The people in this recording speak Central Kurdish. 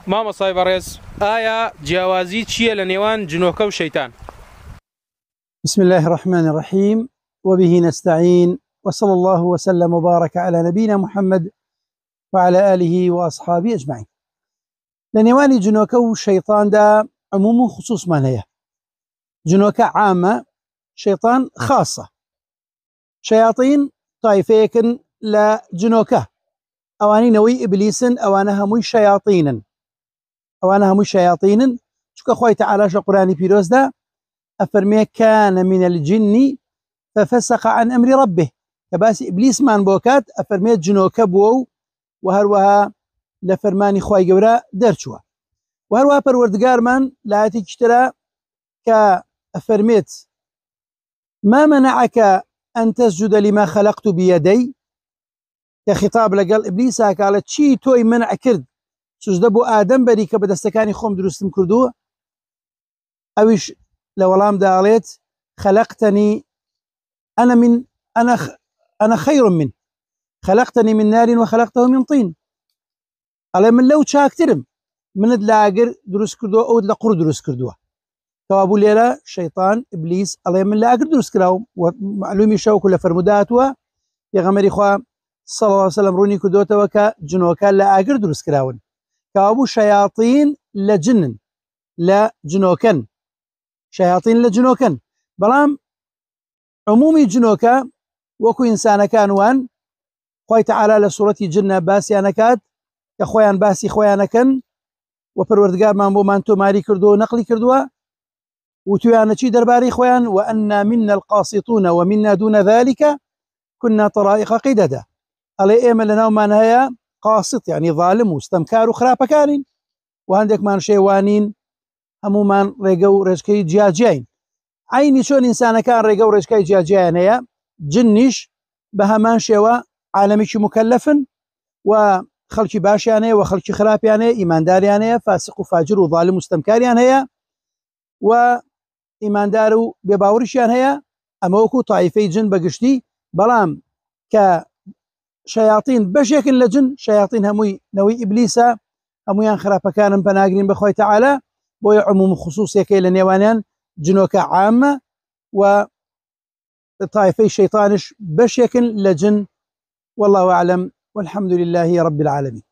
مامۆستای بەڕێز ئایا جیاوازی چییە لە نێوان جنۆکە و شەیتان؟ بسم الله الرحمن الرحيم وبه نستعين وصلى الله وسلم وبارك على نبينا محمد وعلى آله وأصحابه أجمعين. لنواني جنوكا وشيطان دا عموم خصوص مانية. جنوكا عامة، شيطان خاصة. شياطين طائفيكن لا جنوكا أواني نوي إبليس أوانها مي شياطين شكا أخوي تعالى القرآن بيروز دا أفرمي كان من الجن ففسق عن أمر ربه كباس إبليس مان بوكات أفرمي جنوكا بوو وهروها لفرماني خواي قورا درشوا وهروها پروردگار من لا تكترى كأفرميت ما منعك أن تسجد لما خلقت بيدي كخطاب لقال إبليس قالت شي توي منع كرد سجد بو آدم بري كبدستكاني خوم درستم كردوه أويش لولام داليت خلقتني أنا خير منه خلقتني من نار وخلقته من طين على من لو شاكترم من لاقر دروس كردوه أو لقر دروس كردوه كوابو ليلة شيطان إبليس على من لاقر دروس كراهم ومعلومي شو كل فرموداتها يا غمري خوا صلى الله عليه وسلم روني كردوته وكا جنوكا لاقر دروس كراون كوابو شياطين لجنن لا جنوكن شياطين لجنوكن بلام عمومي جنوكا وكو إنسان كانوان خوي تعالى لسورة جنة باسيانكات كخويان باسي خويانكن وپروردگار من بو من تو ماري كردو نقلي كردوا وتويانا چي درباري خويان وأنا منا القاسطون ومنا دون ذلك كنا طرائق قددا علي ايما لنا وما نهايا قاسط يعني ظالم واستمكار وخراب كانين وهندك من شيوانين همومان ريقو رجكي جياجين عيني شون إنسان كان ريقو رجكي جياجين هيا جنش بهمان شوا عالمي مكلف وخلقي باشيانه وخلقي خرابيانه إيمان داريانه فاسق وفاجر وظالم واستمكاريان هيا وإيمان دارو بباورشيان هيا أموكو طائفي جن بقشتي بلام كشياطين بشكل لجن شياطين هموي نوي إبليسا همويان خرابا كان بناقرين بخوي تعالى بوي عموم خصوصي كي لنيوانيان جنوكا عامة وطائفي شيطانش بشكل لجن والله أعلم والحمد لله رب العالمين.